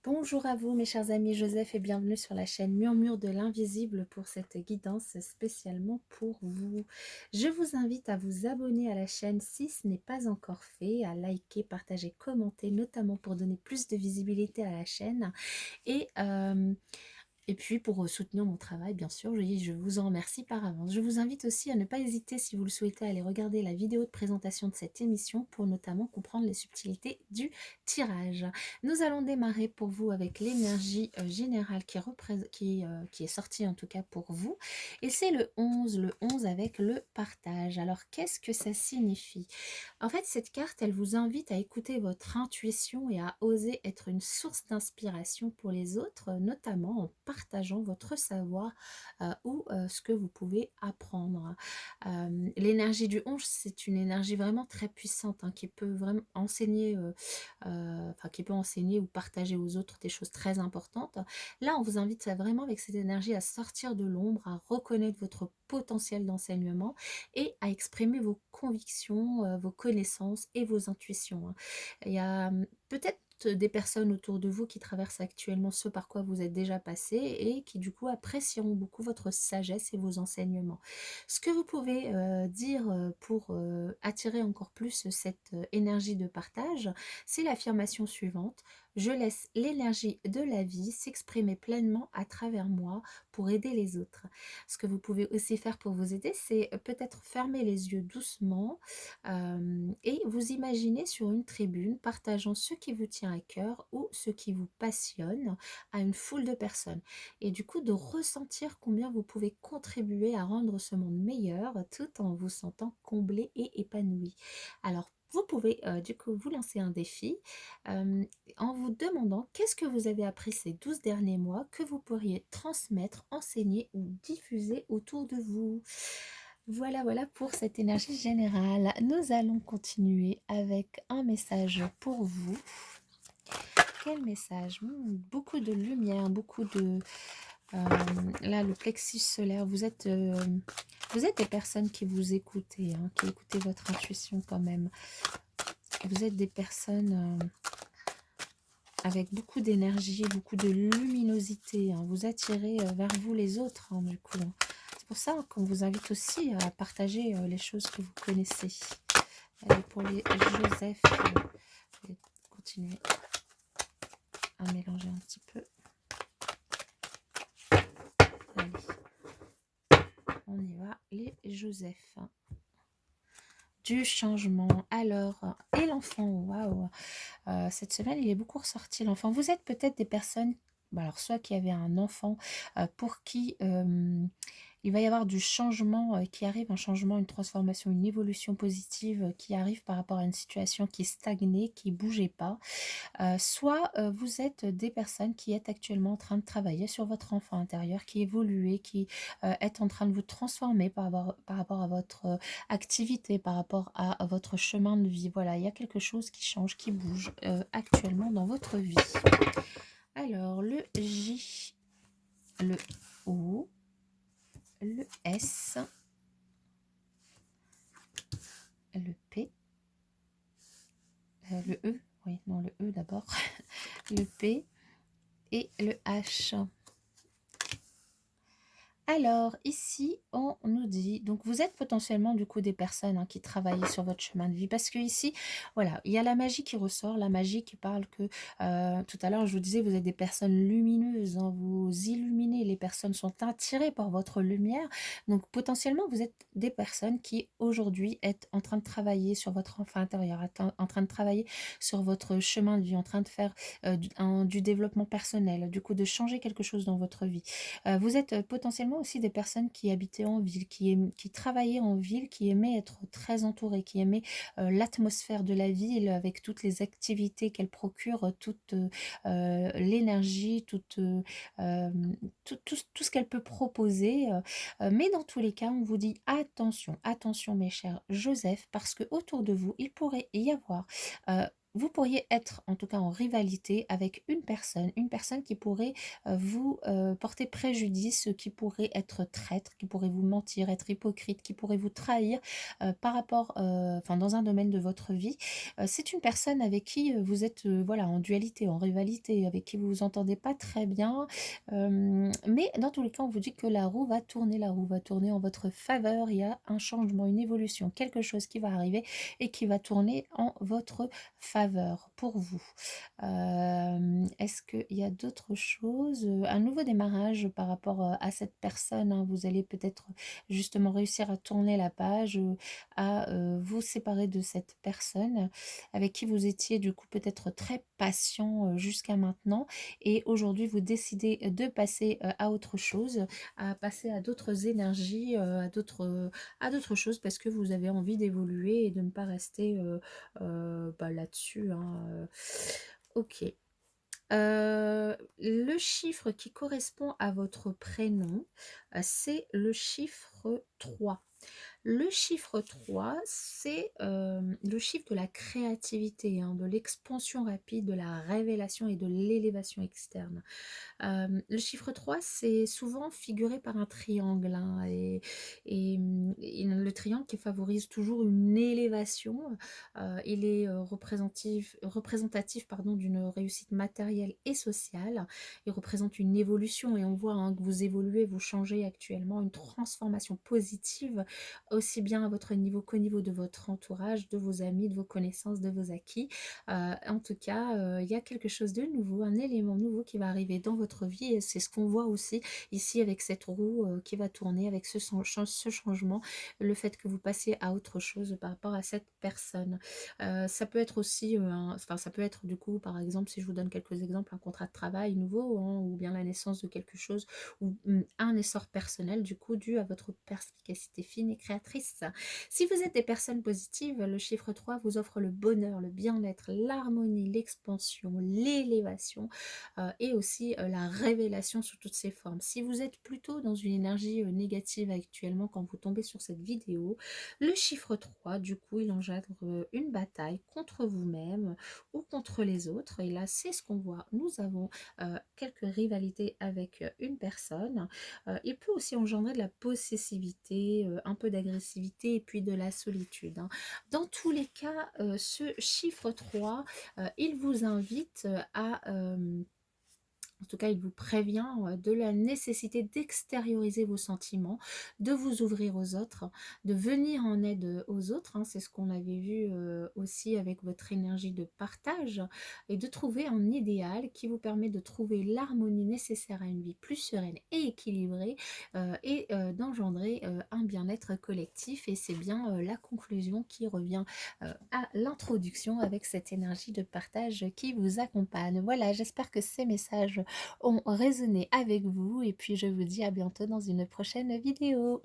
Bonjour à vous mes chers amis Joseph et bienvenue sur la chaîne Murmure de l'invisible pour cette guidance spécialement pour vous. Je vous invite à vous abonner à la chaîne si ce n'est pas encore fait, à liker, partager, commenter, notamment pour donner plus de visibilité à la chaîne. Et puis pour soutenir mon travail, bien sûr, je vous en remercie par avance. Je vous invite aussi à ne pas hésiter, si vous le souhaitez, à aller regarder la vidéo de présentation de cette émission pour notamment comprendre les subtilités du tirage. Nous allons démarrer pour vous avec l'énergie générale qui est sortie en tout cas pour vous. Et c'est le 11 avec le partage. Alors qu'est-ce que ça signifie? En fait, cette carte, elle vous invite à écouter votre intuition et à oser être une source d'inspiration pour les autres, notamment en partageant votre savoir ou ce que vous pouvez apprendre. L'énergie du 11, c'est une énergie vraiment très puissante qui peut vraiment enseigner, qui peut enseigner ou partager aux autres des choses très importantes. Là, on vous invite vraiment avec cette énergie à sortir de l'ombre, à reconnaître votre potentiel d'enseignement et à exprimer vos convictions, vos connaissances et vos intuitions. Il y a peut-être des personnes autour de vous qui traversent actuellement ce par quoi vous êtes déjà passé et qui du coup apprécieront beaucoup votre sagesse et vos enseignements. Ce que vous pouvez dire pour attirer encore plus cette énergie de partage, c'est l'affirmation suivante: je laisse l'énergie de la vie s'exprimer pleinement à travers moi pour aider les autres. Ce que vous pouvez aussi faire pour vous aider, c'est peut-être fermer les yeux doucement et vous imaginer sur une tribune partageant ce qui vous tient à cœur ou ce qui vous passionne à une foule de personnes. Et du coup, de ressentir combien vous pouvez contribuer à rendre ce monde meilleur tout en vous sentant comblé et épanoui. Alors, vous pouvez du coup vous lancer un défi euh, en vous demandant qu'est-ce que vous avez appris ces 12 derniers mois que vous pourriez transmettre, enseigner ou diffuser autour de vous. Voilà, voilà pour cette énergie générale. Nous allons continuer avec un message pour vous. Quel message? Beaucoup de lumière, beaucoup de... là, le plexus solaire, vous êtes des personnes qui vous écoutez, qui écoutez votre intuition quand même. Vous êtes des personnes avec beaucoup d'énergie, beaucoup de luminosité. Vous attirez vers vous les autres, du coup. C'est pour ça qu'on vous invite aussi à partager les choses que vous connaissez. Allez, pour les Joseph, je vais continuer à mélanger un petit peu. Allez, on y va, les Joseph. Du changement. Alors, et l'enfant, waouh, cette semaine, il est beaucoup ressorti l'enfant. Vous êtes peut-être des personnes, alors soit qui avaient un enfant pour qui il va y avoir du changement qui arrive, un changement, une transformation, une évolution positive qui arrive par rapport à une situation qui stagnait, qui bougeait pas. Soit vous êtes des personnes qui êtes actuellement en train de travailler sur votre enfant intérieur, qui évoluez, qui êtes en train de vous transformer par rapport à votre activité, par rapport à votre chemin de vie. Voilà, il y a quelque chose qui change, qui bouge actuellement dans votre vie. Alors, le J, le O, le S, le P, le E, oui, non, le E d'abord, le P et le H. Alors, ici, on nous dit, donc vous êtes potentiellement du coup des personnes qui travaillent sur votre chemin de vie, parce que ici, voilà, il y a la magie qui ressort, la magie qui parle que, tout à l'heure, je vous disais, vous êtes des personnes lumineuses, vous illuminez, les personnes sont attirées par votre lumière, donc potentiellement, vous êtes des personnes qui, aujourd'hui, êtes en train de travailler sur votre enfant intérieur, en train de travailler sur votre chemin de vie, en train de faire du développement personnel, du coup, de changer quelque chose dans votre vie. Vous êtes potentiellement aussi des personnes qui habitaient en ville, qui travaillaient en ville, qui aimaient être très entourées, qui aimaient l'atmosphère de la ville avec toutes les activités qu'elle procure, toute l'énergie, tout ce qu'elle peut proposer. Mais dans tous les cas, on vous dit attention, attention mes chers Joseph, parce que autour de vous, il pourrait y avoir vous pourriez être en tout cas en rivalité avec une personne qui pourrait vous porter préjudice, qui pourrait être traître, qui pourrait vous mentir, être hypocrite, qui pourrait vous trahir par rapport, enfin dans un domaine de votre vie. C'est une personne avec qui vous êtes voilà, en dualité, en rivalité, avec qui vous vous entendez pas très bien. Mais dans tous les cas, on vous dit que la roue va tourner en votre faveur. Il y a un changement, une évolution, quelque chose qui va arriver et qui va tourner en votre faveur pour vous. Est-ce qu'il y a d'autres choses? Un nouveau démarrage par rapport, à cette personne, hein. Vous allez peut-être justement réussir à tourner la page, à, vous séparer de cette personne avec qui vous étiez du coup peut-être très patient, jusqu'à maintenant et aujourd'hui vous décidez, de passer, à autre chose, à passer à d'autres énergies, à d'autres choses parce que vous avez envie d'évoluer et de ne pas rester, bah, là-dessus, hein, OK. Le chiffre qui correspond à votre prénom, c'est le chiffre 3. Le chiffre 3, c'est, le chiffre de la créativité, hein, de l'expansion rapide, de la révélation et de l'élévation externe. Le chiffre 3 c'est souvent figuré par un triangle, hein, et le triangle qui favorise toujours une élévation. Il est, représentatif pardon, d'une réussite matérielle et sociale. Il représente une évolution et on voit, hein, que vous évoluez, vous changez actuellement, une transformation positive, aussi bien à votre niveau qu'au niveau de votre entourage, de vos amis, de vos connaissances, de vos acquis. En tout cas, il y a quelque chose de nouveau, un élément nouveau qui va arriver dans votre vie et c'est ce qu'on voit aussi ici avec cette roue, qui va tourner avec ce changement, le fait que vous passiez à autre chose par rapport à cette personne. Ça peut être aussi, enfin ça peut être du coup, par exemple, si je vous donne quelques exemples, un contrat de travail nouveau, hein, ou bien la naissance de quelque chose ou, un essor personnel du coup dû à votre perspicacité fine et créatrice. Si vous êtes des personnes positives, le chiffre 3 vous offre le bonheur, le bien-être, l'harmonie, l'expansion, l'élévation et aussi la révélation sous toutes ses formes. Si vous êtes plutôt dans une énergie négative actuellement quand vous tombez sur cette vidéo, le chiffre 3, du coup, il engendre une bataille contre vous-même ou contre les autres. Et là, c'est ce qu'on voit. Nous avons quelques rivalités avec une personne. Il peut aussi engendrer de la possessivité, un peu d'agressivité et puis de la solitude, hein. Dans tous les cas, ce chiffre 3, il vous invite à, en tout cas, il vous prévient de la nécessité d'extérioriser vos sentiments, de vous ouvrir aux autres, de venir en aide aux autres, hein. C'est ce qu'on avait vu aussi avec votre énergie de partage et de trouver un idéal qui vous permet de trouver l'harmonie nécessaire à une vie plus sereine et équilibrée et d'engendrer un bien-être collectif. Et c'est bien la conclusion qui revient à l'introduction avec cette énergie de partage qui vous accompagne. Voilà, j'espère que ces messages ont résonné avec vous et puis je vous dis à bientôt dans une prochaine vidéo.